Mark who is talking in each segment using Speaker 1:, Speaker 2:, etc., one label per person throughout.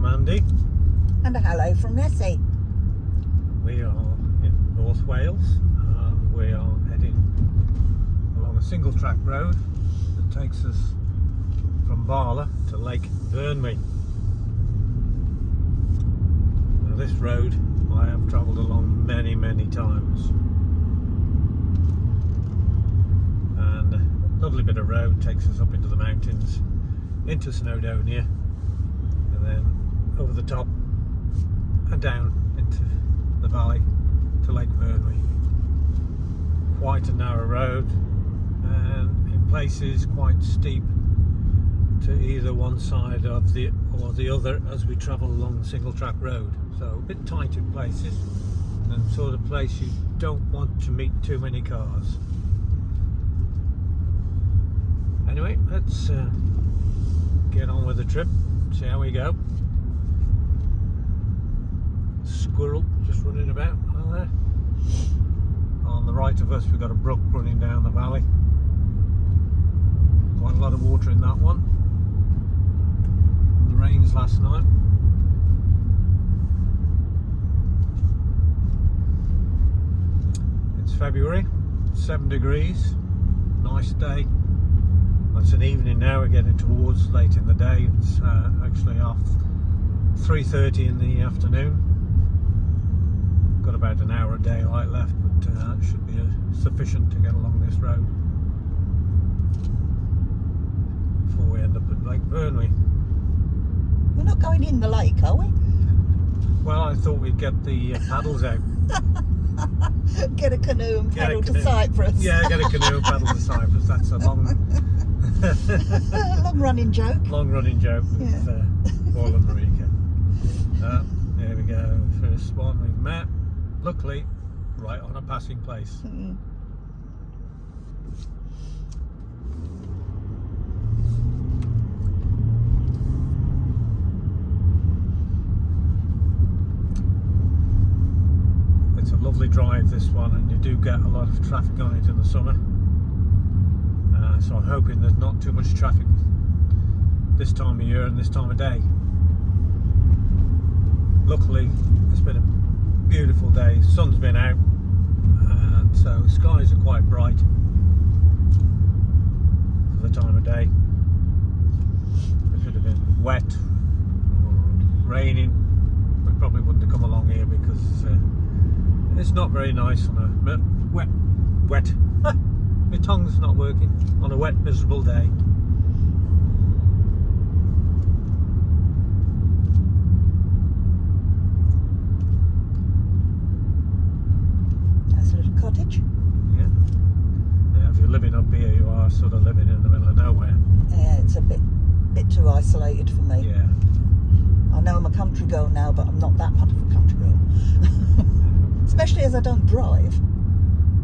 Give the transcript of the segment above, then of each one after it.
Speaker 1: Andy.
Speaker 2: And a hello from Nessie.
Speaker 1: We are in North Wales. We are heading along a single track road that takes us from Bala to Lake Vyrnwy. Now this road I have travelled along many times, and a lovely bit of road takes us up into the mountains, into Snowdonia, and then over the top and down into the valley to Lake Vyrnwy. Quite a narrow road, and in places quite steep to either one side of the or the other as we travel along the single track road. So a bit tight in places, and sort of place you don't want to meet too many cars. Anyway, let's get on with the trip, see how we go. Squirrel just running about there. On the right of us we've got a brook running down the valley. Quite a lot of water in that one. The rains last night. It's February, 7 degrees, nice day. It's an evening now, we're getting towards late in the day. It's actually 3:30 in the afternoon. Got about an hour of daylight left, but that should be sufficient to get along this road before we end up at Lake Vyrnwy.
Speaker 2: We're not going in the lake, are we?
Speaker 1: Well, I thought we'd get the paddles out.
Speaker 2: Get a canoe and paddle to Cyprus.
Speaker 1: Yeah, get a canoe and paddle to Cyprus. That's a long
Speaker 2: running joke.
Speaker 1: Long running joke with
Speaker 2: Yeah.
Speaker 1: Paul and Marika. There we go. First one we've met. Luckily, right on a passing place. It's a lovely drive, this one, and you do get a lot of traffic on it in the summer. So I'm hoping there's not too much traffic this time of year and this time of day. Luckily, it's been a beautiful day, sun's been out, and so skies are quite bright for the time of day. If it had been wet or raining, we probably wouldn't have come along here, because it's not very nice on a wet my tongue's not working, on a wet, miserable day.
Speaker 2: That's a little cottage.
Speaker 1: Yeah. Now, if you're living up here, you are sort of living in the middle of nowhere.
Speaker 2: Yeah, it's a bit too isolated for me.
Speaker 1: Yeah.
Speaker 2: I know I'm a country girl now, but I'm not that much of a country girl. Especially as I don't drive.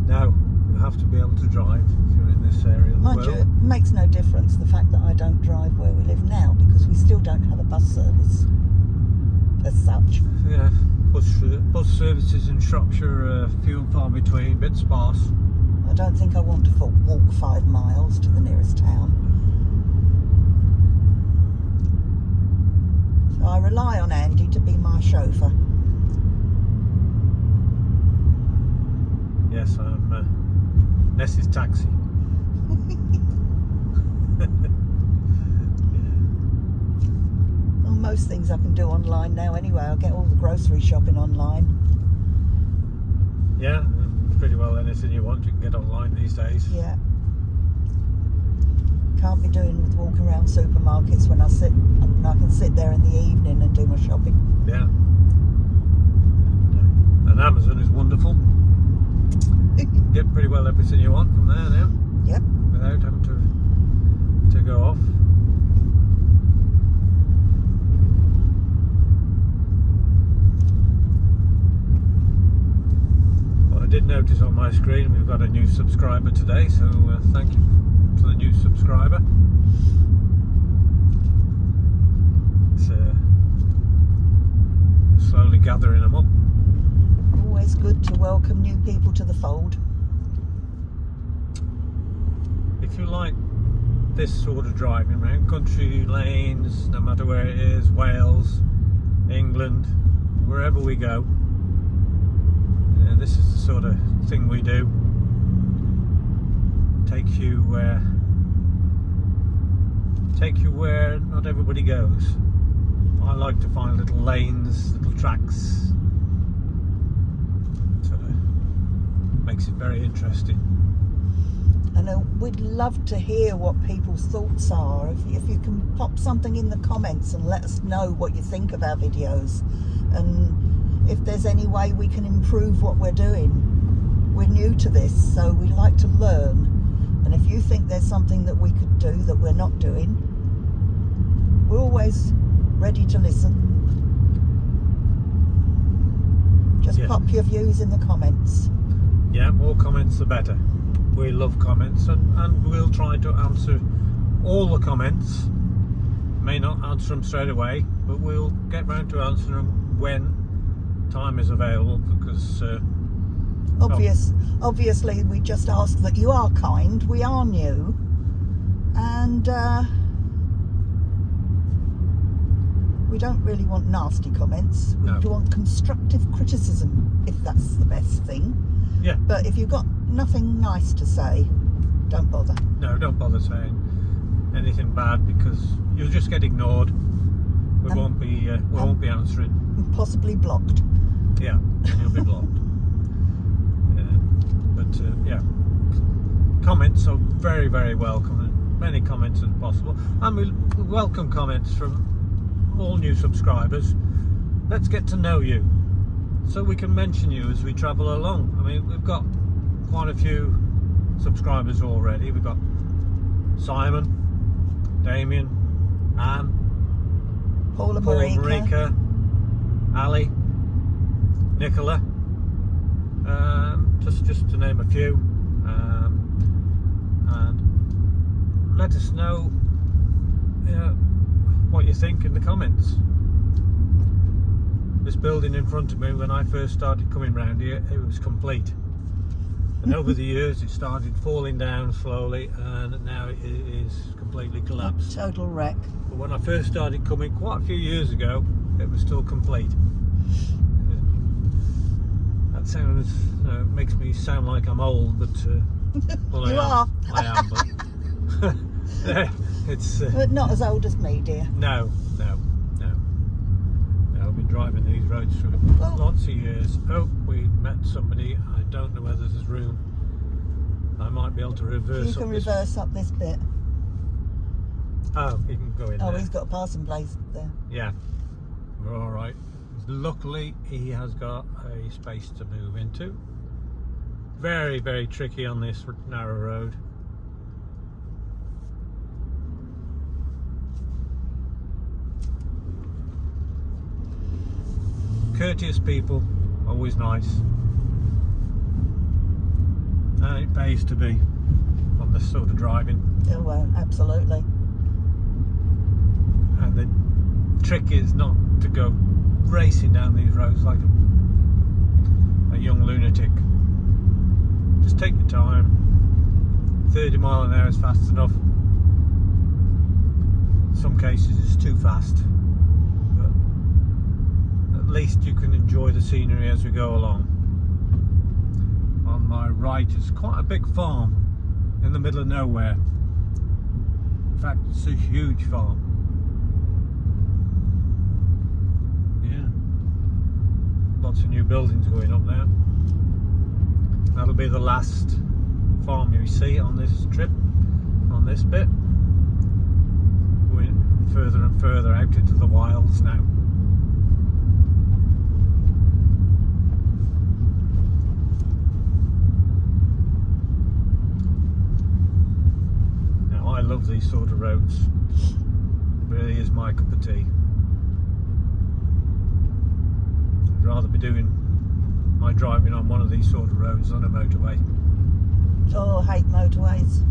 Speaker 1: No, you have to be able to drive if you're in this area of the
Speaker 2: Mind
Speaker 1: world.
Speaker 2: you, it makes no difference the fact that I don't drive where we live now, because we still don't have a bus service as such.
Speaker 1: Yeah, bus services in Shropshire are few and far between, a bit sparse.
Speaker 2: I don't think I want to walk 5 miles to the nearest town. So I rely on Andy to be my chauffeur.
Speaker 1: Yes, I'm Nessie's taxi.
Speaker 2: Well, most things I can do online now anyway. I'll get all the grocery shopping online.
Speaker 1: Yeah, pretty well anything you want you can get online these days.
Speaker 2: Yeah. Can't be doing with walking around supermarkets when I can sit there in the evening and do my shopping.
Speaker 1: Yeah. And Amazon is wonderful. Get pretty well everything you want from there now.
Speaker 2: Yep.
Speaker 1: Without having to go off. Well, I did notice on my screen we've got a new subscriber today, so thank you to the new subscriber. It's slowly gathering them up.
Speaker 2: Always good to welcome new people to the fold.
Speaker 1: If you like this sort of driving around country lanes, no matter where it is, Wales, England, wherever we go. This is the sort of thing we do. Take you where not everybody goes. I like to find little lanes, little tracks. Sort of makes it very interesting.
Speaker 2: And we'd love to hear what people's thoughts are. If you can pop something in the comments and let us know what you think of our videos, and if there's any way we can improve what we're doing. We're new to this, so we like to learn. And if you think there's something that we could do that we're not doing, we're always ready to listen. Just pop your views in the comments.
Speaker 1: Yeah, more comments the better. We love comments, and we'll try to answer all the comments. May not answer them straight away, but we'll get round to answering them when time is available, because
Speaker 2: obviously we just ask that you are kind. We are new, and we don't really want nasty comments. We want constructive criticism, if that's the best thing.
Speaker 1: Yeah.
Speaker 2: But if you've got nothing nice to say, don't bother.
Speaker 1: No, don't bother saying anything bad, because you'll just get ignored. We won't be answering.
Speaker 2: And possibly blocked.
Speaker 1: Yeah, you'll be blocked. Comments are very, very welcome. And many comments as possible, and we welcome comments from all new subscribers. Let's get to know you, so we can mention you as we travel along. I mean, we've got quite a few subscribers already. We've got Simon, Damien, Anne,
Speaker 2: Paul and Marika,
Speaker 1: Ali, Nicola, just to name a few. And let us know what you think in the comments. This building in front of me, when I first started coming round here, it was complete. And over the years it started falling down slowly, and now it is completely collapsed.
Speaker 2: Total wreck.
Speaker 1: But when I first started coming quite a few years ago, it was still complete. That sounds makes me sound like I'm old, but well,
Speaker 2: you are.
Speaker 1: I am, but it's
Speaker 2: but not as old as me, dear.
Speaker 1: No. I've been driving these roads for lots of years. Oh, we met somebody. I don't know whether there's room. I might be able to reverse.
Speaker 2: You can reverse up this bit.
Speaker 1: Oh, you can go in there.
Speaker 2: Oh, he's got a passing place there.
Speaker 1: Yeah, we're all right. Luckily, he has got a space to move into. Very, very tricky on this narrow road. Courteous people, always nice, and it pays to be on this sort of driving.
Speaker 2: Oh, well, absolutely.
Speaker 1: And the trick is not to go racing down these roads like a young lunatic. Just take your time. 30 miles an hour is fast enough. In some cases it's too fast. At least you can enjoy the scenery as we go along. On my right is quite a big farm in the middle of nowhere. In fact, it's a huge farm. Yeah. Lots of new buildings going up now. That'll be the last farm you see on this trip, on this bit. Going further and further out into the wilds now. I love these sort of roads. It really is my cup of tea. I'd rather be doing my driving on one of these sort of roads on a motorway.
Speaker 2: Oh, I hate motorways.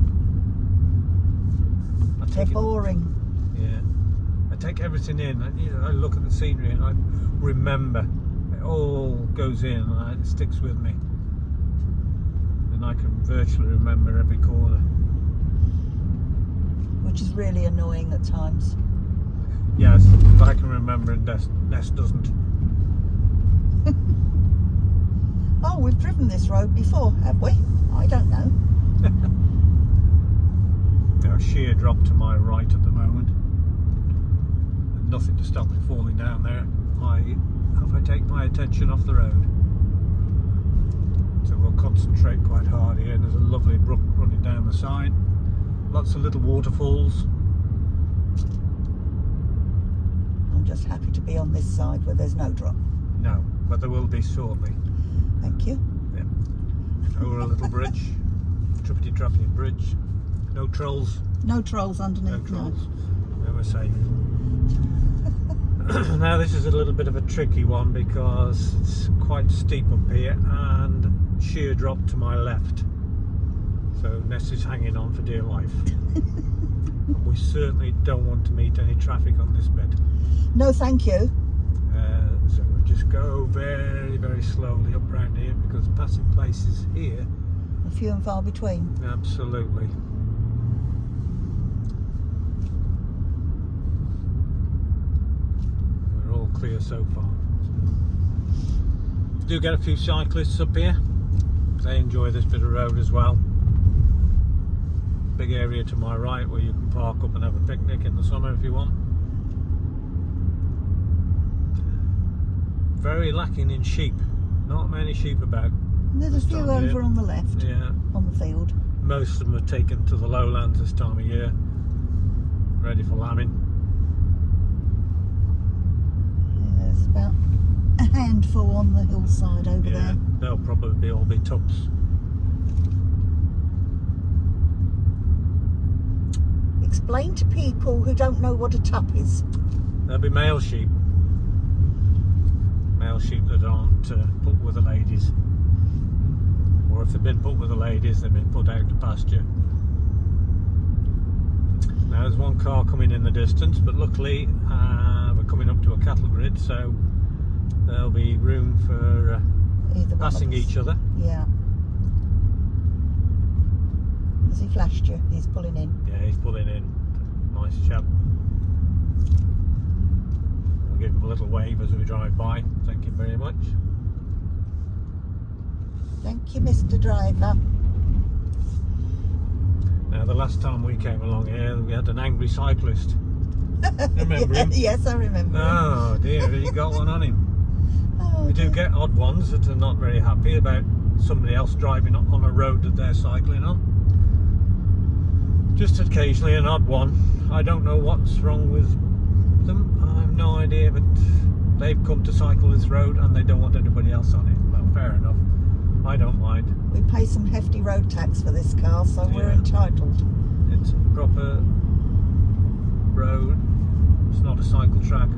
Speaker 2: They're boring.
Speaker 1: Yeah. I take everything in. I look at the scenery and I remember. It all goes in and it sticks with me. And I can virtually remember every corner.
Speaker 2: Which is really annoying at times.
Speaker 1: Yes, if I can remember Ness doesn't.
Speaker 2: Oh, we've driven this road before, have we? I don't know.
Speaker 1: Now, sheer drop to my right at the moment. And nothing to stop me falling down there. If I take my attention off the road. So we'll concentrate quite hard here. And there's a lovely brook running down the side. Lots of little waterfalls.
Speaker 2: I'm just happy to be on this side where there's no drop.
Speaker 1: No, but there will be shortly.
Speaker 2: Thank you.
Speaker 1: Yeah. Over a little bridge. Trippity-trappity bridge. No trolls.
Speaker 2: No trolls underneath.
Speaker 1: No trolls. No, we're safe. Now this is a little bit of a tricky one because it's quite steep up here and sheer drop to my left. So Ness is hanging on for dear life. And we certainly don't want to meet any traffic on this bit.
Speaker 2: No, thank you.
Speaker 1: So we'll just go very, very slowly up round here because passing places here.
Speaker 2: A few and far between.
Speaker 1: Absolutely. We're all clear so far. Do get a few cyclists up here. They enjoy this bit of road as well. Big area to my right where you can park up and have a picnic in the summer if you want. Very lacking in sheep. Not many sheep about.
Speaker 2: There's a few over on the left.
Speaker 1: Yeah.
Speaker 2: On the field.
Speaker 1: Most of them are taken to the lowlands this time of year. Ready for lambing.
Speaker 2: Yeah, there's about a handful on the hillside over there.
Speaker 1: They'll probably all be tups.
Speaker 2: Explain to people who don't know what a tup is.
Speaker 1: There'll be male sheep. Male sheep that aren't put with the ladies. Or if they've been put with the ladies, they've been put out to pasture. Now there's one car coming in the distance, but luckily we're coming up to a cattle grid, so there'll be room for passing each other.
Speaker 2: Yeah. Has he flashed you? He's pulling in.
Speaker 1: Yeah, he's pulling in. Nice chap. We'll give him a little wave as we drive by. Thank you very much.
Speaker 2: Thank you, Mr. Driver.
Speaker 1: Now, the last time we came along here, we had an angry cyclist. Remember him?
Speaker 2: Yes, I remember him.
Speaker 1: Oh dear, he got one on him.
Speaker 2: Oh,
Speaker 1: We do get odd ones that are not very happy about somebody else driving on a road that they're cycling on. Just occasionally an odd one. I don't know what's wrong with them. I have no idea, but they've come to cycle this road and they don't want anybody else on it. Well, fair enough. I don't mind.
Speaker 2: We pay some hefty road tax for this car, so we're entitled.
Speaker 1: It's a proper road. It's not a cycle track.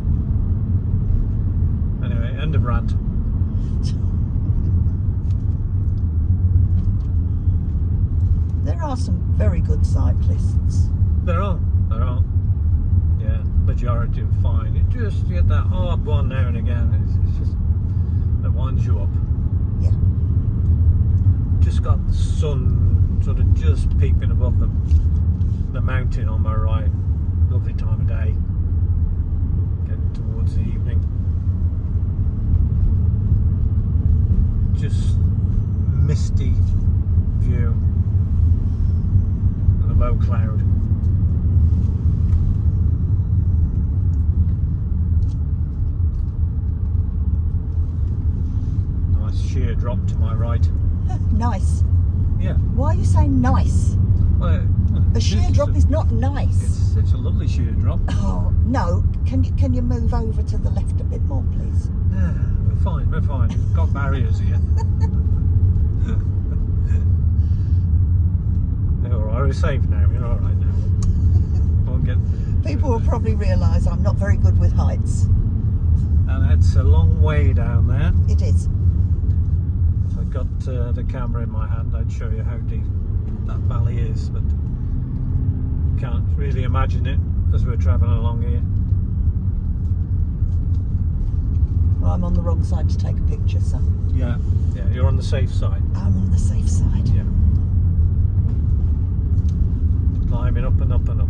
Speaker 1: Anyway, end of rant.
Speaker 2: There are some very good cyclists.
Speaker 1: There are. Yeah, majority are fine. You just get that odd one now and again. It's just that winds you up.
Speaker 2: Yeah.
Speaker 1: Just got the sun sort of just peeping above the mountain on my right. Lovely time of day. Getting towards the evening. Just misty view. And a low cloud. Nice sheer drop to my right.
Speaker 2: Nice.
Speaker 1: Yeah.
Speaker 2: Why are you saying nice?
Speaker 1: Well,
Speaker 2: A sheer drop is not nice.
Speaker 1: It's a lovely sheer drop.
Speaker 2: Oh no! Can you move over to the left a bit more, please?
Speaker 1: Yeah, we're fine. We've got barriers here. You're all right. We're safe now. You're all right now. Won't get.
Speaker 2: People will probably realise I'm not very good with heights.
Speaker 1: And it's a long way down there.
Speaker 2: It is.
Speaker 1: If I got the camera in my hand, I'd show you how deep that valley is, but can't really imagine it as we're travelling along here.
Speaker 2: Well, I'm on the wrong side to take a picture, so
Speaker 1: Yeah, you're on the safe side.
Speaker 2: I'm on the safe side.
Speaker 1: Yeah. Climbing up and up and up.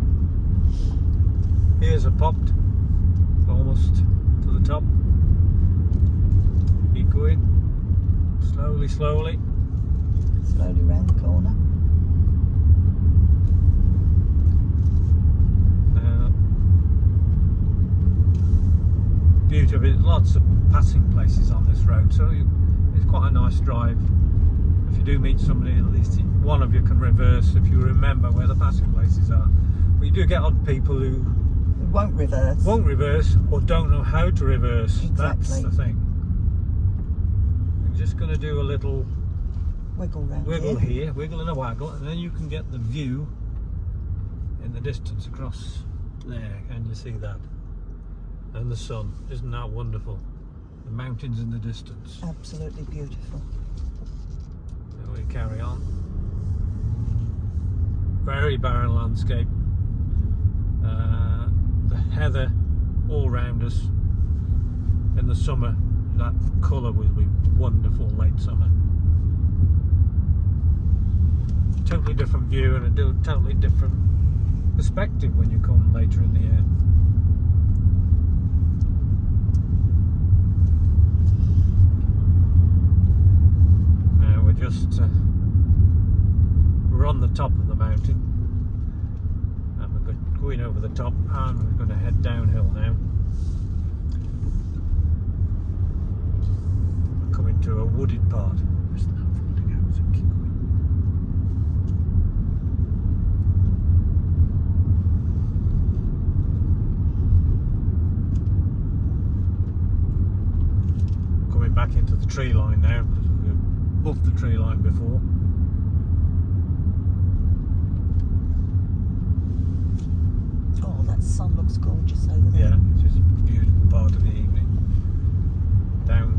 Speaker 1: Ears are popped, almost to the top. Keep going. Slowly, slowly.
Speaker 2: Slowly round the corner.
Speaker 1: Beauty of it, lots of passing places on this road, so it's quite a nice drive. If you do meet somebody, at least one of you can reverse if you remember where the passing places are. But you do get odd people who
Speaker 2: won't reverse
Speaker 1: or don't know how to reverse.
Speaker 2: Exactly.
Speaker 1: That's the thing. I'm just going to do a little
Speaker 2: wiggle
Speaker 1: here, wiggle and a waggle, and then you can get the view in the distance across there. Can you see that? And the sun, isn't that wonderful? The mountains in the distance.
Speaker 2: Absolutely beautiful.
Speaker 1: Then we carry on. Very barren landscape. The heather all round us. In the summer, that colour will be wonderful late summer. Totally different view and a totally different perspective when you come later in the year. We're on the top of the mountain and we're going over the top and we're going to head downhill now. We're coming to a wooded part. There's no far to go, so keep going. We're coming back into the tree line now because we were above the tree line before.
Speaker 2: Oh, that sun looks gorgeous over there.
Speaker 1: Yeah, it's just a beautiful part of the evening. Down,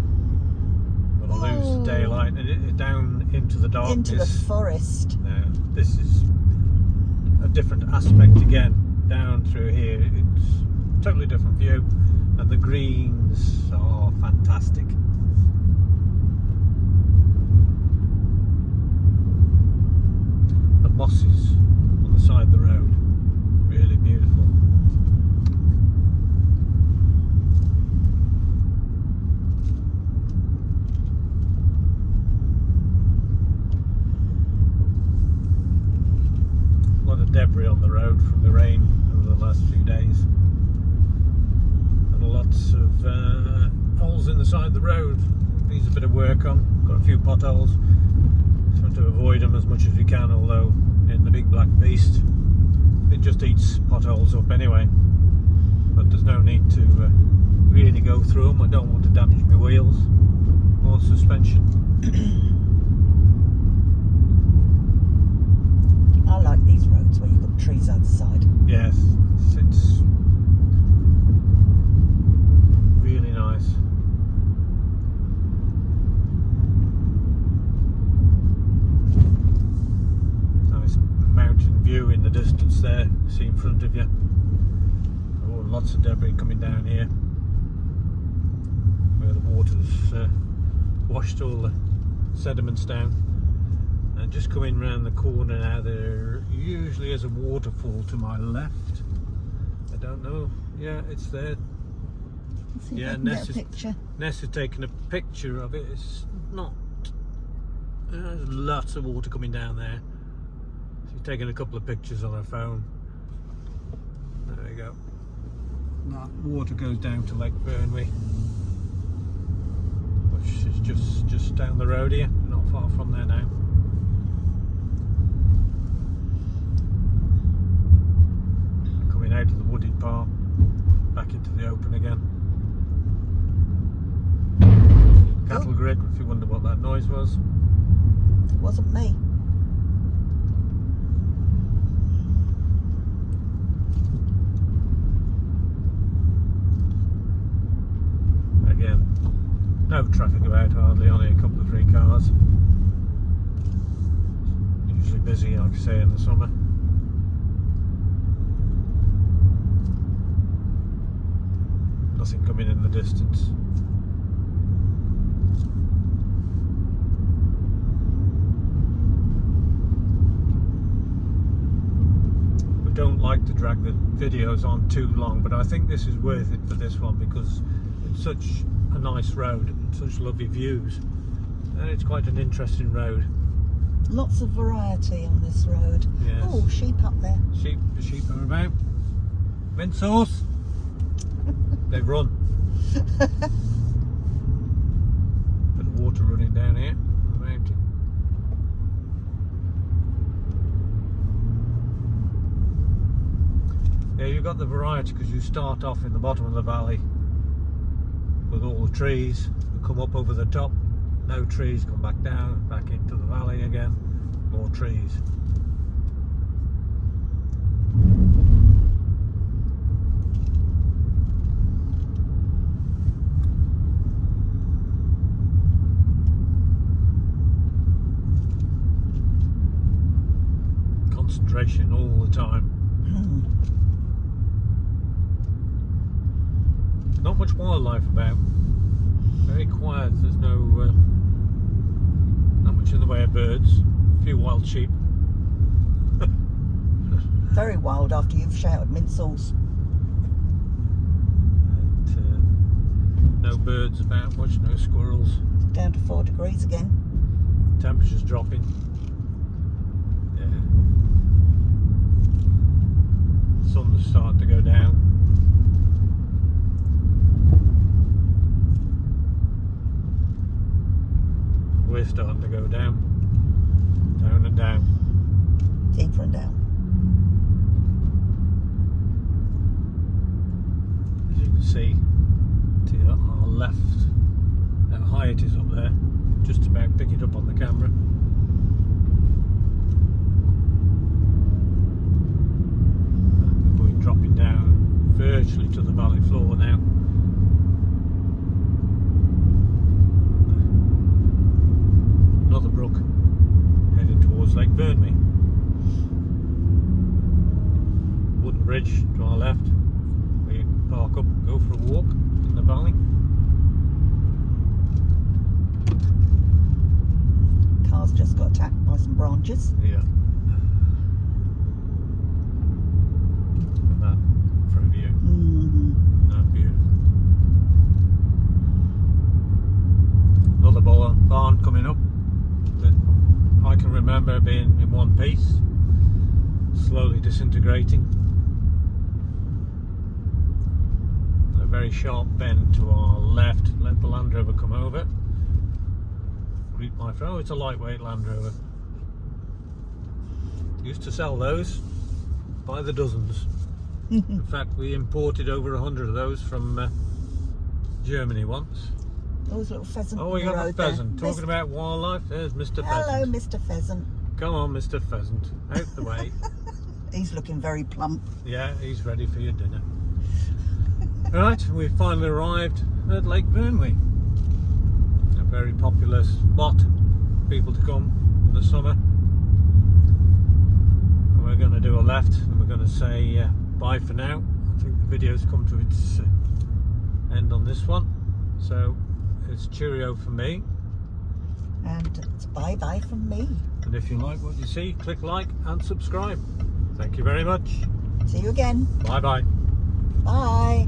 Speaker 1: we'll lose daylight and down into the darkness.
Speaker 2: Into the forest.
Speaker 1: Now, this is a different aspect again. Down through here, it's a totally different view, and the greens are fantastic. The mosses on the side of the road, really beautiful. A lot of debris on the road from the rain over the last few days, and lots of holes in the side of the road. Needs a bit of work on. Got a few potholes. Trying to avoid them as much as we can, although in the big black beast it just eats potholes up anyway. But there's no need to really go through them. I don't want to damage my wheels or suspension.
Speaker 2: I like these roads where you've got trees out the side.
Speaker 1: Yes, it's really nice. Nice mountain view in the distance there, see in front of you. Oh, lots of debris coming down here where the water's washed all the sediments down. And just coming round the corner now, there usually is a waterfall to my left. I don't know. Yeah, it's there.
Speaker 2: Let's see if I
Speaker 1: Yeah,
Speaker 2: can get a picture.
Speaker 1: Ness has taken a picture of it. It's not. There's lots of water coming down there. She's taken a couple of pictures on her phone. There we go. That water goes down to Lake Vyrnwy, which is just down the road here. Not far from there now. Coming out of the wooded part, back into the open again. Cattle grid, if you wonder what that noise was.
Speaker 2: It wasn't me.
Speaker 1: Again, no traffic about hardly, only a couple of 3 cars. Usually busy, like I say, in the summer. Nothing coming in the distance. We don't like to drag the videos on too long, but I think this is worth it for this one because such a nice road and such lovely views, and it's quite an interesting road.
Speaker 2: Lots of variety on this road.
Speaker 1: Yes.
Speaker 2: Oh, sheep up there.
Speaker 1: The sheep are about. Mint sauce. They've run. Bit of water running down here on the mountain. Yeah, you've got the variety because you start off in the bottom of the valley with all the trees. You come up over the top, no trees, come back down, back into the valley again, more trees. Concentration all the time. Not much wildlife about. Very quiet. There's no not much in the way of birds. A few wild sheep.
Speaker 2: Very wild after you've shouted mint sauce.
Speaker 1: And, no birds about much. No squirrels.
Speaker 2: Down to 4 degrees again.
Speaker 1: Temperature's dropping. Yeah. Sun's starting to go down. We're starting to go down and down.
Speaker 2: Deeper and down.
Speaker 1: As you can see to our left, how high it is up there. Just about pick it up on the camera. We're going dropping down virtually to the valley floor now. Another brook heading towards Lake Vyrnwy. Wooden bridge to our left. We park up and go for a walk in the valley.
Speaker 2: Car's just got attacked by some branches.
Speaker 1: Yeah. And that for a view. Isn't that beautiful? Another barn coming up. I can remember being in one piece, slowly disintegrating. And a very sharp bend to our left, let the Land Rover come over. Greet my friend. Oh, it's a lightweight Land Rover. Used to sell those by the dozens. In fact, we imported over 100 of those from Germany once.
Speaker 2: Those little pheasant.
Speaker 1: Oh, we
Speaker 2: on the
Speaker 1: got the
Speaker 2: road there.
Speaker 1: pheasant. Talking about wildlife, there's Mr.
Speaker 2: Hello,
Speaker 1: Pheasant.
Speaker 2: Mr. Pheasant.
Speaker 1: Come on, Mr. Pheasant. Out the way.
Speaker 2: He's looking very plump.
Speaker 1: Yeah, he's ready for your dinner. Right, we've finally arrived at Lake Vyrnwy. A very popular spot for people to come in the summer. And we're going to do a left and we're going to say bye for now. I think the video's come to its end on this one. So it's cheerio from me.
Speaker 2: And it's bye-bye from me.
Speaker 1: And if you like what you see, click like and subscribe. Thank you very much.
Speaker 2: See you again.
Speaker 1: Bye bye.
Speaker 2: Bye.